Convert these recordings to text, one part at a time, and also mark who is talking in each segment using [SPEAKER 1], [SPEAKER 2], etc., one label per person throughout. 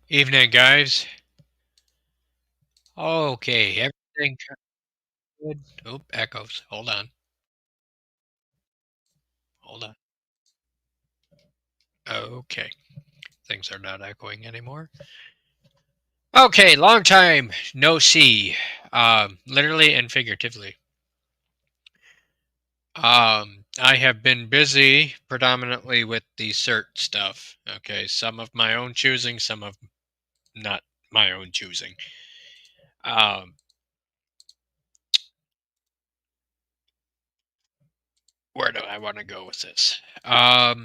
[SPEAKER 1] Evening, guys. Okay, everything good. Oh, echoes. Hold on. Hold on. Okay, things are not echoing anymore. Okay, long time no see. Literally and figuratively. I have been busy predominantly with the cert stuff. Okay, some of my own choosing, some of not my own choosing. Um, where do I want to go with this? I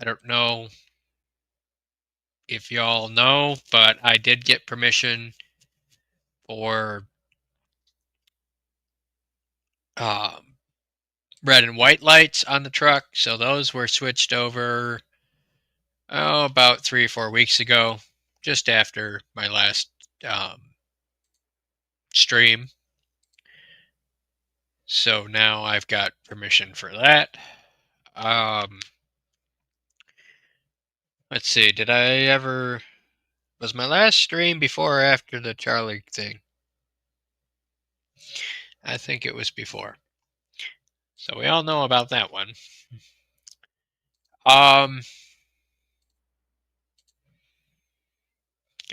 [SPEAKER 1] don't know if y'all know, but I did get permission for um, red and white lights on the truck. So those were switched over about 3 or 4 weeks ago, just after my last um, stream. So now I've got permission for that. Um, let's see, did I ever. Was my last stream before or after the Charlie thing? I think it was before. So we all know about that one. Um,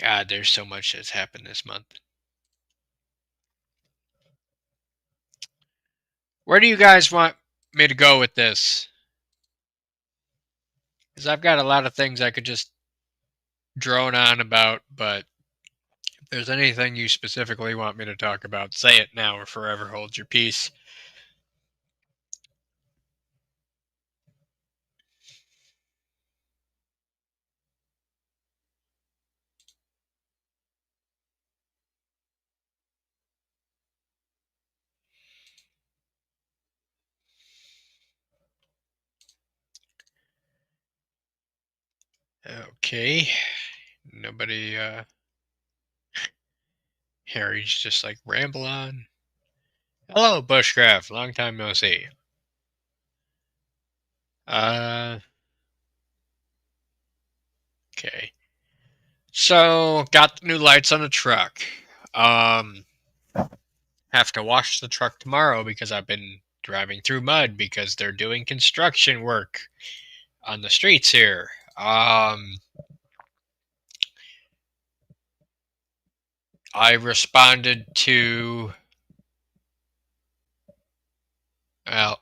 [SPEAKER 1] God, there's so much that's happened this month. Where do you guys want me to go with this? Because I've got a lot of things I could just drone on about, but if there's anything you specifically want me to talk about, say it now or forever hold your peace. Okay. Nobody, Harry's just like ramble on. Hello, Bushcraft. Long time no see. Uh, okay. So, got the new lights on the truck. Um, have to wash the truck tomorrow because I've been driving through mud because they're doing construction work on the streets here. I responded to, well,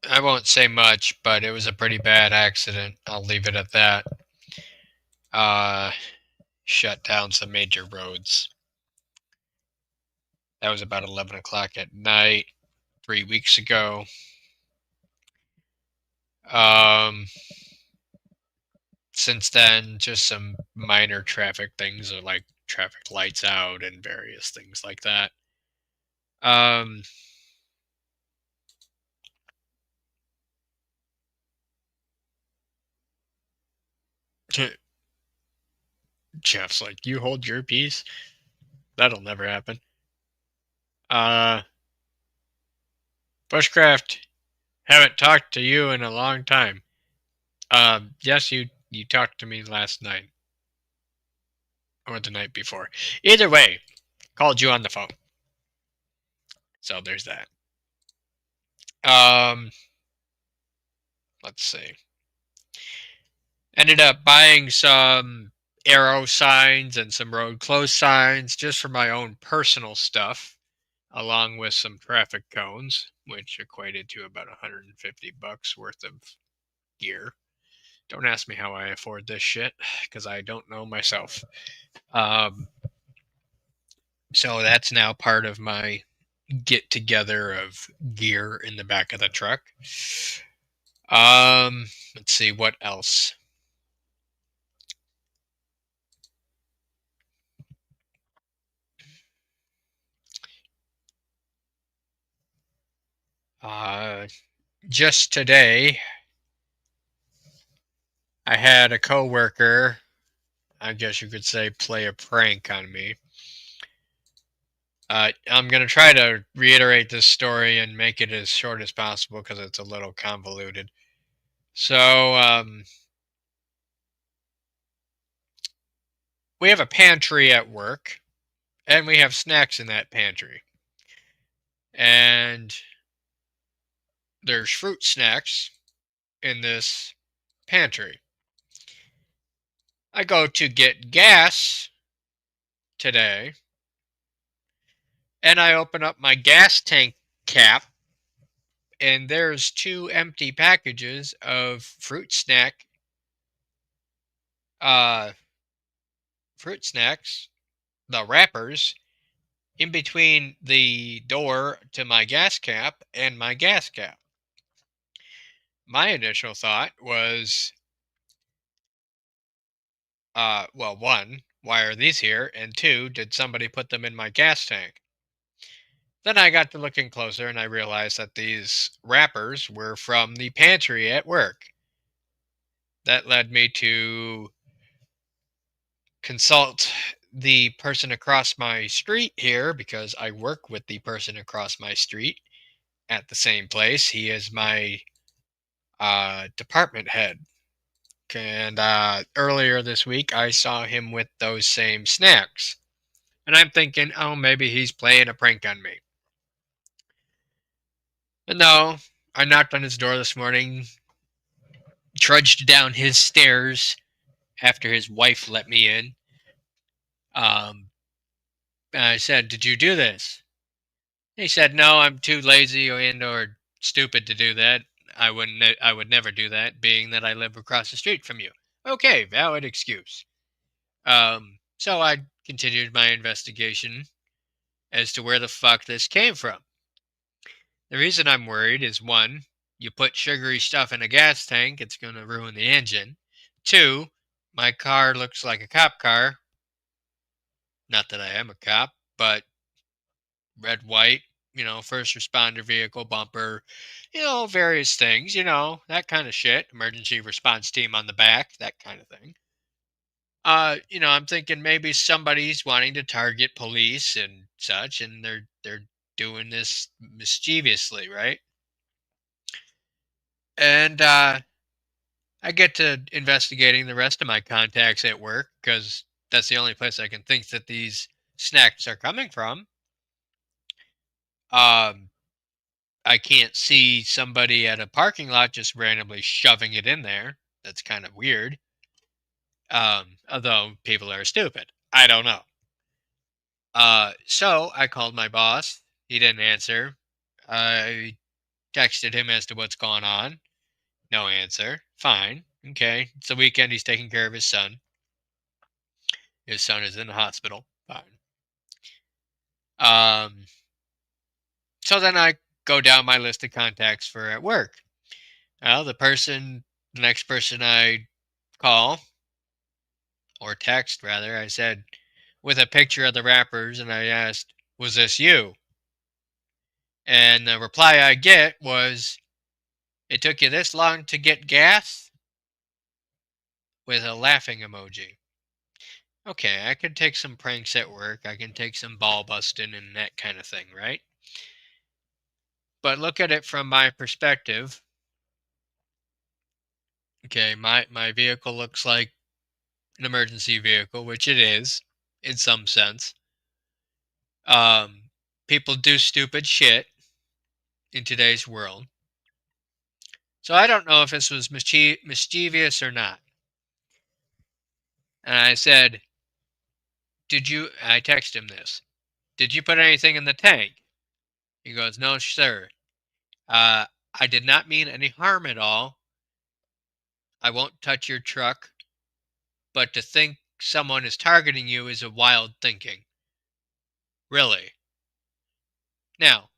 [SPEAKER 1] I won't say much, but it was a pretty bad accident. I'll leave it at that. Uh, shut down some major roads. That was about 11 o'clock at night 3 weeks ago. Um, since then, just some minor traffic things like traffic lights out and various things like that. Um, Jeff's like, you hold your peace? That'll never happen. Uh, Bushcraft, haven't talked to you in a long time. Yes, you talked to me last night or the night before. Either way, called you on the phone. So there's that. Um, let's see. Ended up buying some arrow signs and some road closed signs just for my own personal stuff, along with some traffic cones, which equated to about 150 bucks worth of gear. Don't ask me how I afford this shit, because I don't know myself. Um, so that's now part of my get together of gear in the back of the truck. Let's see what else. Uh, just today, I had a coworker, I guess you could say, play a prank on me. I'm going to try to reiterate this story and make it as short as possible because it's a little convoluted. So, we have a pantry at work, and we have snacks in that pantry. And there's fruit snacks in this pantry. I go to get gas today, and I open up my gas tank cap, and there's two empty packages of uh, fruit snacks, the wrappers, in between the door to my gas cap and my gas cap. My initial thought was, well, one, why are these here? And two, did somebody put them in my gas tank? Then I got to looking closer and I realized that these wrappers were from the pantry at work. That led me to consult the person across my street here because I work with the person across my street at the same place. He is my department head. And earlier this week, I saw him with those same snacks. And I'm thinking, oh, maybe he's playing a prank on me. And no, I knocked on his door this morning, trudged down his stairs after his wife let me in. And I said, "Did you do this?" He said, "No, I'm too lazy or stupid to do that. I would never do that, being that I live across the street from you." Okay, valid excuse. So I continued my investigation as to where the fuck this came from. The reason I'm worried is one, you put sugary stuff in a gas tank, it's going to ruin the engine. Two, my car looks like a cop car. Not that I am a cop, but red, white, first responder vehicle bumper, various things, that kind of shit. Emergency response team on the back, that kind of thing. I'm thinking maybe somebody's wanting to target police and such, and they're doing this mischievously, right? And I get to investigating the rest of my contacts at work because that's the only place I can think that these snacks are coming from. Um, I can't see somebody at a parking lot just randomly shoving it in there. That's kind of weird. Although people are stupid. I don't know. So I called my boss. He didn't answer. I texted him as to what's going on. No answer. Fine. Okay. It's the weekend. He's taking care of his son. His son is in the hospital. Fine. Um, so then I go down my list of contacts for at work. Well, the next person I call, or text rather, I said, with a picture of the wrappers, and I asked, "Was this you?" And the reply I get was, "It took you this long to get gas?" With a laughing emoji. Okay, I can take some pranks at work. I can take some ball busting and that kind of thing, right? But look at it from my perspective. Okay, my vehicle looks like an emergency vehicle, which it is in some sense. People do stupid shit in today's world. So I don't know if this was mischievous or not. And I said, I texted him this. "Did you put anything in the tank?" He goes, "No, sir. I did not mean any harm at all. I won't touch your truck. But to think someone is targeting you is a wild thinking. Really." Now,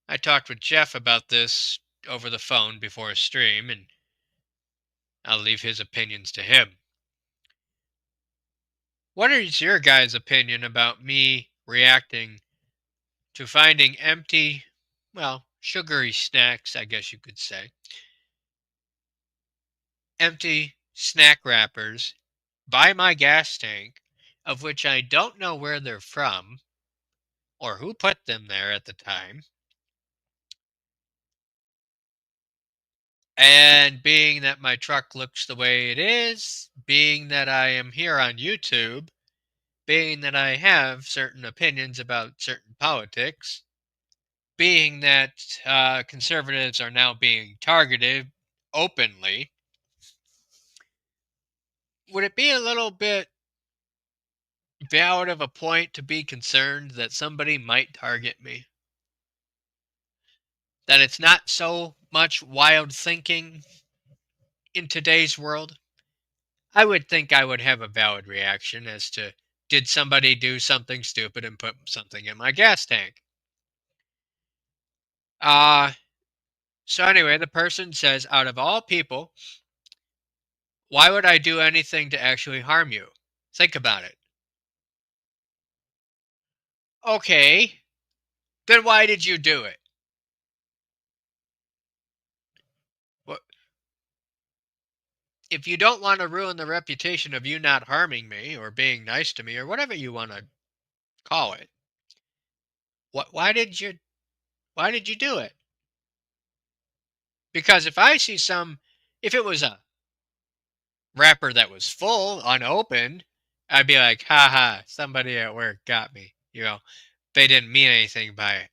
[SPEAKER 1] I talked with Jeff about this over the phone before a stream, and I'll leave his opinions to him. What is your guys' opinion about me reacting to finding empty, well, sugary snacks, I guess you could say, empty snack wrappers by my gas tank, of which I don't know where they're from or who put them there at the time? And being that my truck looks the way it is, being that I am here on YouTube, being that I have certain opinions about certain politics, being that conservatives are now being targeted openly, would it be a little bit valid of a point to be concerned that somebody might target me? That it's not so much wild thinking in today's world? I would think I would have a valid reaction as to, did somebody do something stupid and put something in my gas tank? Uh, so anyway, the person says, out of all people, why would I do anything to actually harm you? Think about it. Okay, then why did you do it? Well, if you don't want to ruin the reputation of you not harming me or being nice to me or whatever you want to call it, why did you do it? Because if it was a wrapper that was full, unopened, I'd be like, haha, somebody at work got me. They didn't mean anything by it.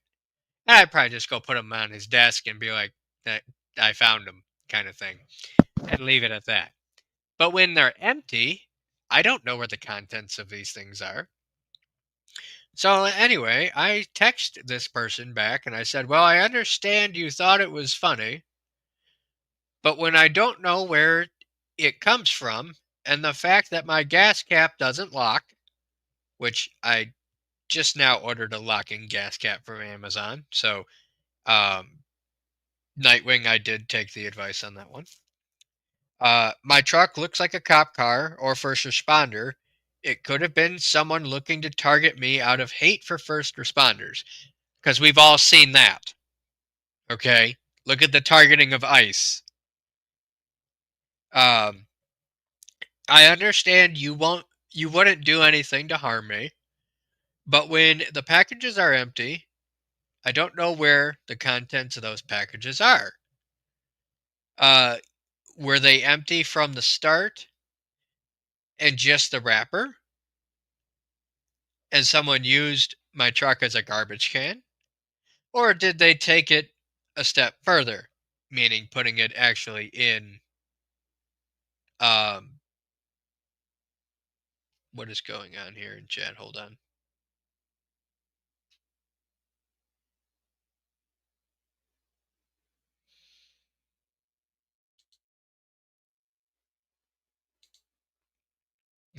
[SPEAKER 1] And I'd probably just go put them on his desk and be like, that I found them, kind of thing, and leave it at that. But when they're empty, I don't know where the contents of these things are. So anyway, I text this person back and I said, well, I understand you thought it was funny, but when I don't know where it comes from, and the fact that my gas cap doesn't lock, which I just now ordered a locking gas cap from Amazon. So, Nightwing, I did take the advice on that one. My truck looks like a cop car or first responder. It could have been someone looking to target me out of hate for first responders, because we've all seen that. Okay, look at the targeting of ICE. Um, I understand you wouldn't do anything to harm me, but when the packages are empty, I don't know where the contents of those packages are. Uh, were they empty from the start and just the wrapper? And someone used my truck as a garbage can? Or did they take it a step further, meaning putting it actually in, um, what is going on here in chat? Hold on.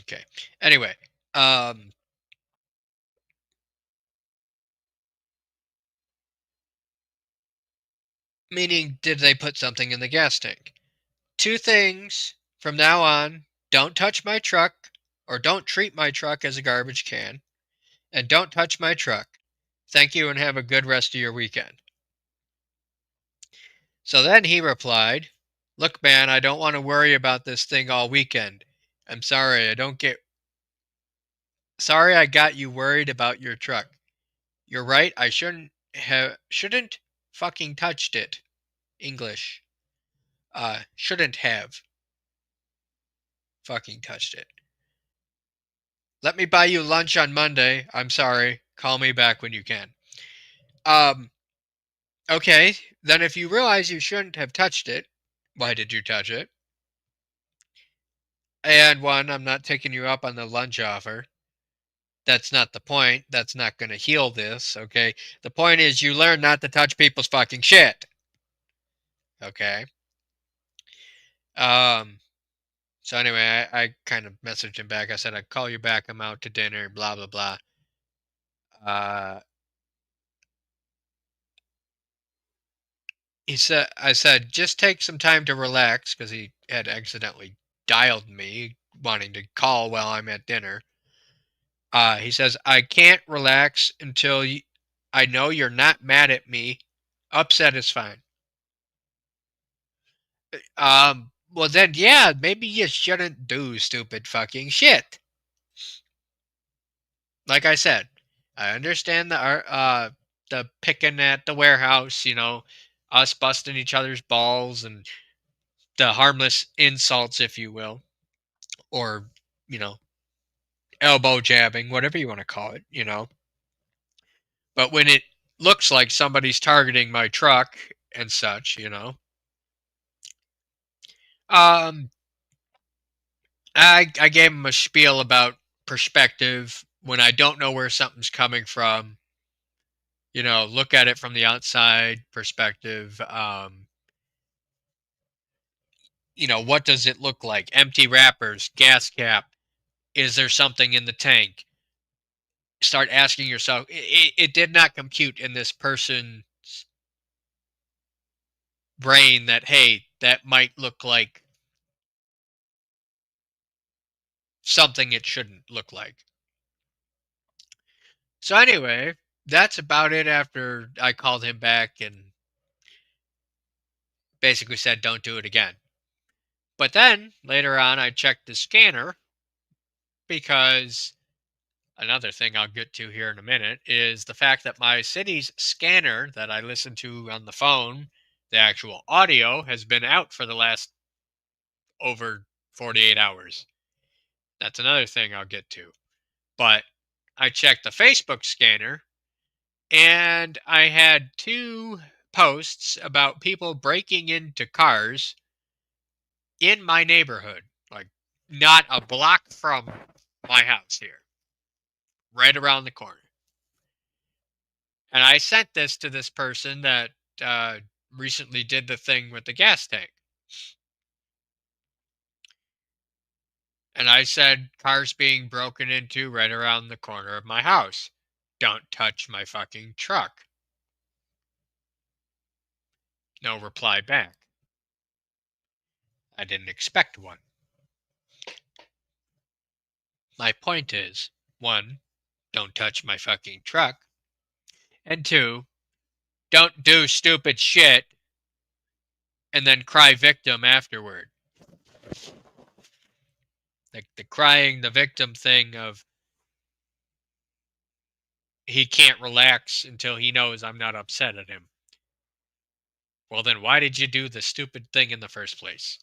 [SPEAKER 1] Okay. Anyway, um, meaning did they put something in the gas tank? Two things from now on: don't touch my truck, or don't treat my truck as a garbage can, and don't touch my truck. Thank you and have a good rest of your weekend. So then he replied, look, man, I don't want to worry about this thing all weekend. I'm sorry, sorry I got you worried about your truck. You're right, I shouldn't fucking touched it. English. Shouldn't have fucking touched it. Let me buy you lunch on Monday. I'm sorry. Call me back when you can. Um, okay, then if you realize you shouldn't have touched it, why did you touch it? And one, I'm not taking you up on the lunch offer. That's not the point. That's not going to heal this, okay? The point is you learn not to touch people's fucking shit. Okay? Um, so anyway, I kind of messaged him back. I said, I'd call you back. I'm out to dinner, blah, blah, blah. Uh, I said, just take some time to relax, because he had accidentally dialed me wanting to call while I'm at dinner. He says, I can't relax until I know you're not mad at me. Upset is fine. Well then, yeah, maybe you shouldn't do stupid fucking shit. Like I said, I understand the picking at the warehouse, us busting each other's balls and the harmless insults, if you will, or, you know, elbow jabbing, whatever you want to call it. But when it looks like somebody's targeting my truck and such. Um, I gave him a spiel about perspective. When I don't know where something's coming from, look at it from the outside perspective. What does it look like? Empty wrappers, gas cap. Is there something in the tank? Start asking yourself. It did not compute in this person's brain that, hey, that might look like something it shouldn't look like. So anyway, that's about it after I called him back and basically said, don't do it again. But then later on, I checked the scanner because another thing I'll get to here in a minute is the fact that my city's scanner that I listen to on the phone, the actual audio, has been out for the last over 48 hours. That's another thing I'll get to. But I checked the Facebook scanner and I had two posts about people breaking into cars in my neighborhood, like not a block from my house here, right around the corner. And I sent this to this person that recently did the thing with the gas tank. And I said, cars being broken into right around the corner of my house. Don't touch my fucking truck. No reply back. I didn't expect one. My point is, one, don't touch my fucking truck. And two, don't do stupid shit and then cry victim afterward. Like the crying the victim thing of he can't relax until he knows I'm not upset at him. Well, then why did you do the stupid thing in the first place?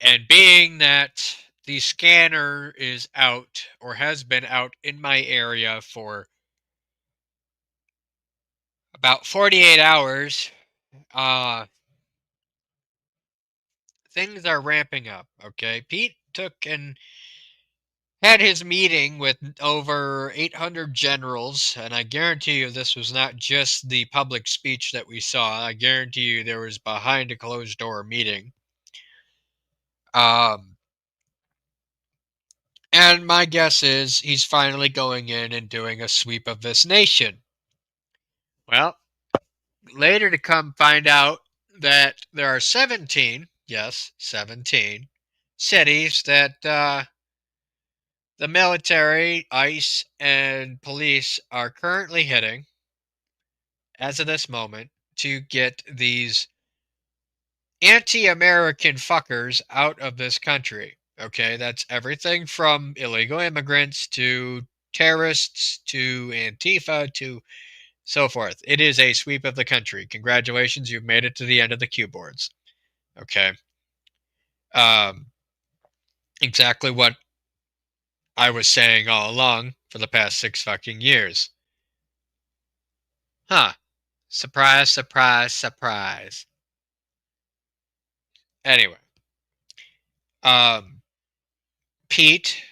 [SPEAKER 1] And being that the scanner is out or has been out in my area for about 48 hours, things are ramping up, okay? Pete took and had his meeting with over 800 generals, and I guarantee you this was not just the public speech that we saw. I guarantee you there was behind a closed door meeting. And my guess is he's finally going in and doing a sweep of this nation. Well, later to come find out that there are 17, yes, 17 cities that the military, ICE, and police are currently hitting as of this moment to get these anti-American fuckers out of this country. Okay, that's everything from illegal immigrants to terrorists to Antifa to so forth. It is a sweep of the country. Congratulations, you've made it to the end of the cue boards. Okay. Um, exactly what I was saying all along for the past 6 fucking years. Huh. Surprise, surprise, surprise. Anyway, um, Pete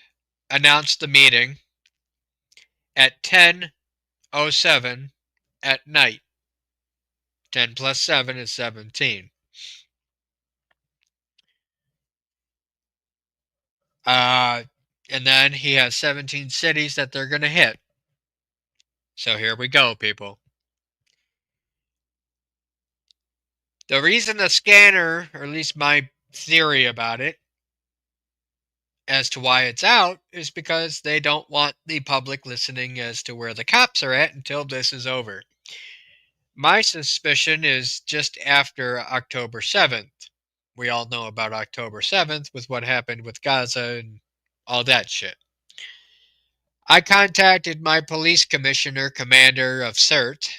[SPEAKER 1] announced the meeting at 10:07 at night. 10 plus 7 is 17. And then he has 17 cities that they're going to hit. So here we go, people. The reason the scanner, or at least my theory about it, as to why it's out, is because they don't want the public listening as to where the cops are at until this is over. My suspicion is just after October 7th. We all know about October 7th with what happened with Gaza and all that shit. I contacted my police commissioner, commander of CERT,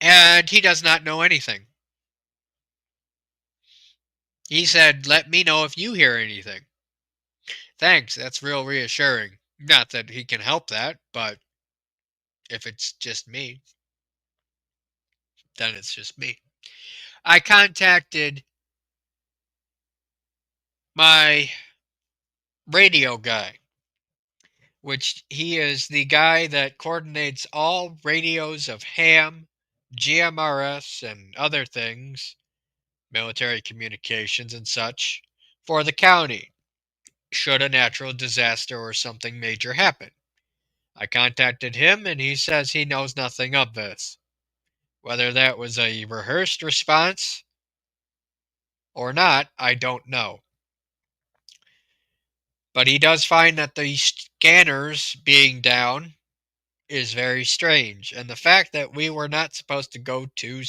[SPEAKER 1] And he does not know anything. He said, "Let me know if you hear anything." Thanks, that's real reassuring. Not that he can help that, but if it's just me, then it's just me. I contacted my radio guy, which he is the guy that coordinates all radios of ham, GMRS, and other things, military communications and such, for the county, should a natural disaster or something major happen. I contacted him, and he says he knows nothing of this. Whether that was a rehearsed response or not, I don't know. But he does find that the scanners being down is very strange. And the fact that we were not supposed to go to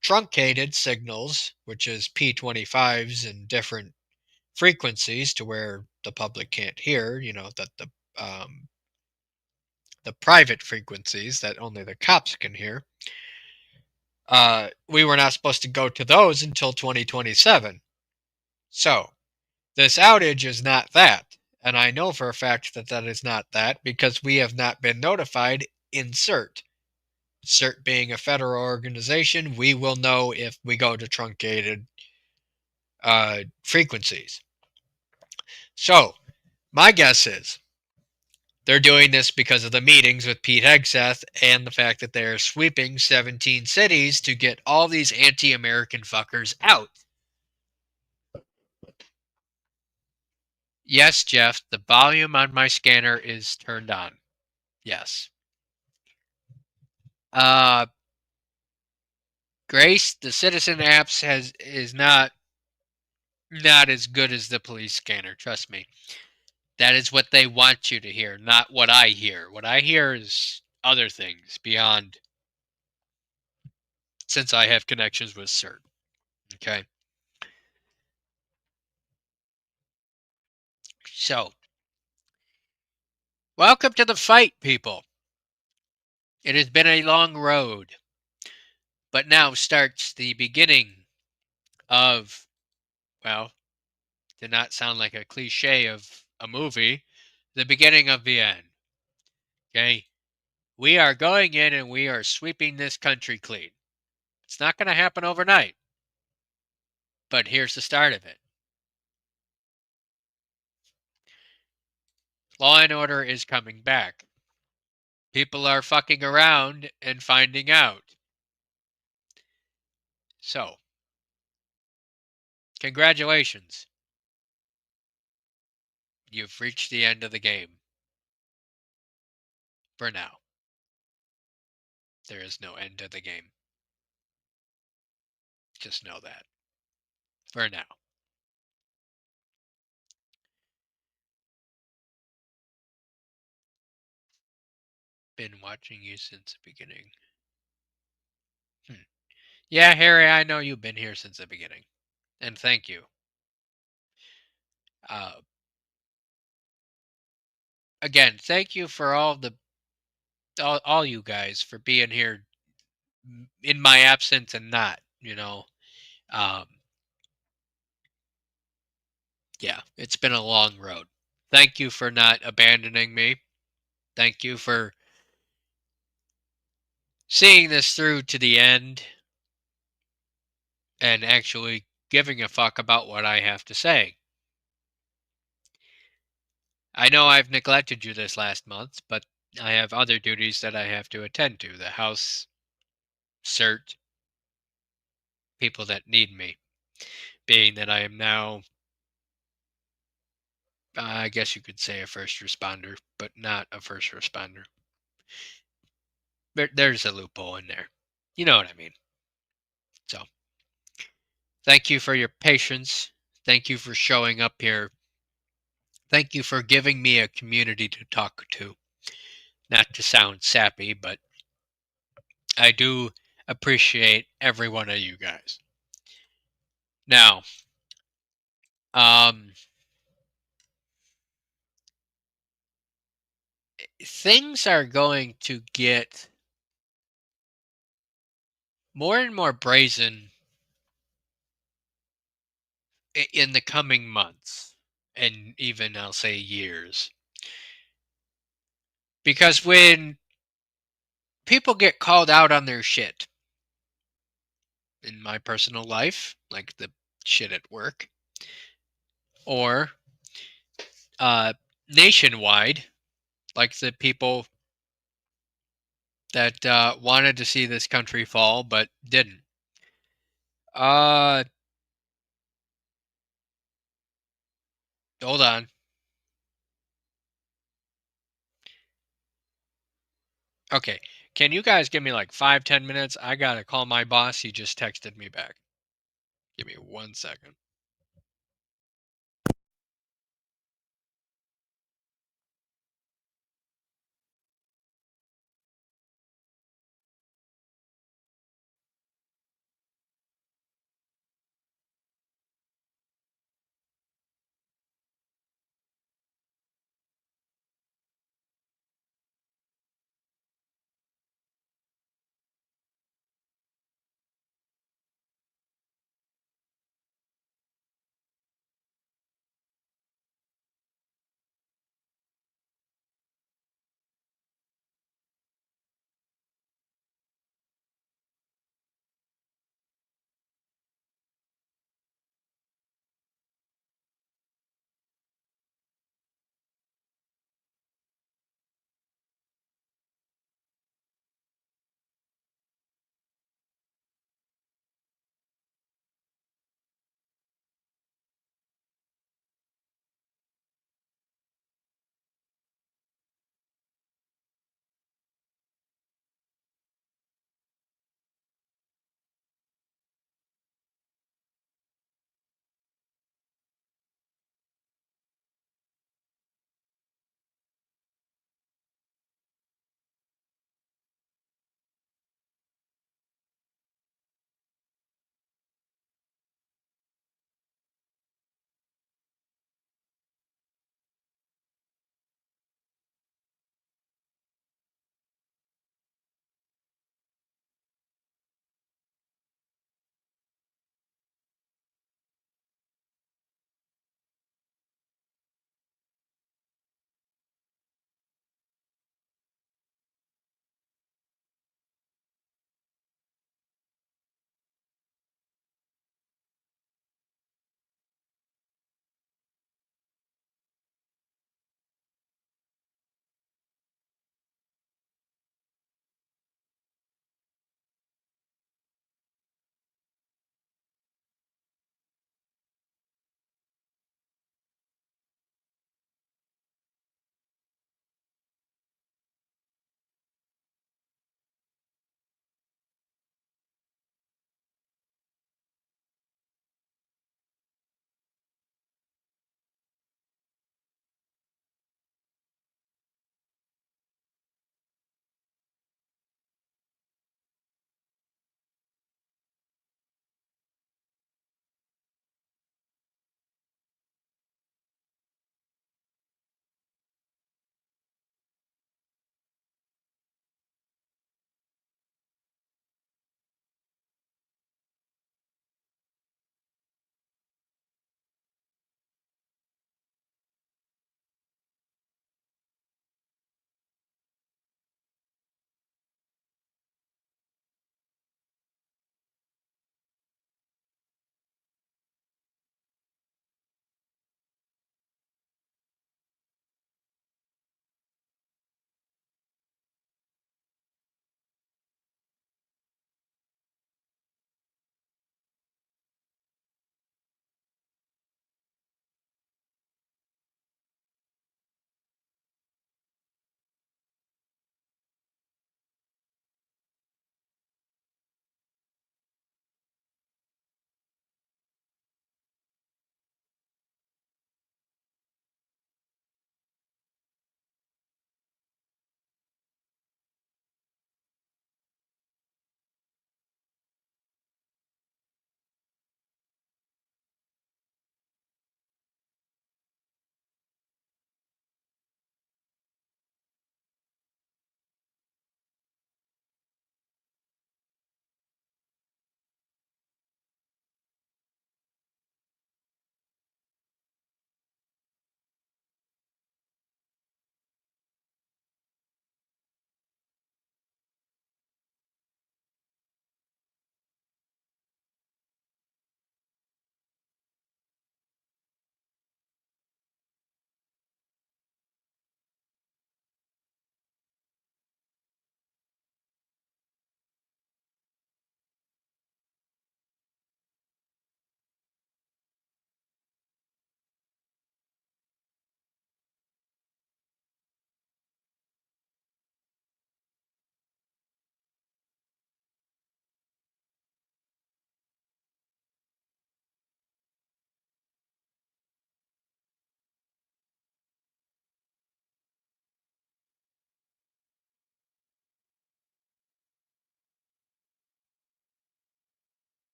[SPEAKER 1] truncated signals, which is P25s and different frequencies to where the public can't hear, that the private frequencies that only the cops can hear. We were not supposed to go to those until 2027. So this outage is not that. And I know for a fact that that is not that because we have not been notified in CERT. CERT being a federal organization, we will know if we go to truncated frequencies. So my guess is they're doing this because of the meetings with Pete Hegseth and the fact that they're sweeping 17 cities to get all these anti-American fuckers out. Yes, Jeff, the volume on my scanner is turned on. Yes. Grace, the Citizen apps is not as good as the police scanner, trust me. That is what they want you to hear, not what I hear. What I hear is other things beyond, since I have connections with CERT. Okay. So, welcome to the fight, people. It has been a long road, but now starts the beginning of, well, to not sound like a cliche of a movie, the beginning of the end. Okay? We are going in and we are sweeping this country clean. It's not going to happen overnight, but here's the start of it. Law and order is coming back. People are fucking around and finding out. So, congratulations. You've reached the end of the game. For now. There is no end to the game. Just know that. For now. Been watching you since the beginning. Yeah, Harry, I know you've been here since the beginning. And thank you. Again, thank you for all you guys for being here in my absence and not, yeah, it's been a long road. Thank you for not abandoning me. Thank you for seeing this through to the end and actually giving a fuck about what I have to say. I know I've neglected you this last month, but I have other duties that I have to attend to. The house, CERT, people that need me. Being that I am now, I guess you could say a first responder, but not a first responder. There's a loophole in there. You know what I mean. So, thank you for your patience. Thank you for showing up here. Thank you for giving me a community to talk to. Not to sound sappy, but I do appreciate every one of you guys. Now, things are going to get more and more brazen in the coming months and even I'll say years. Because when people get called out on their shit in my personal life, like the shit at work, or uh, nationwide, like the people that wanted to see this country fall but didn't. Uh, hold on. Okay, can you guys give me like 5, 10 minutes? I gotta call my boss. He just texted me back. Give me 1 second.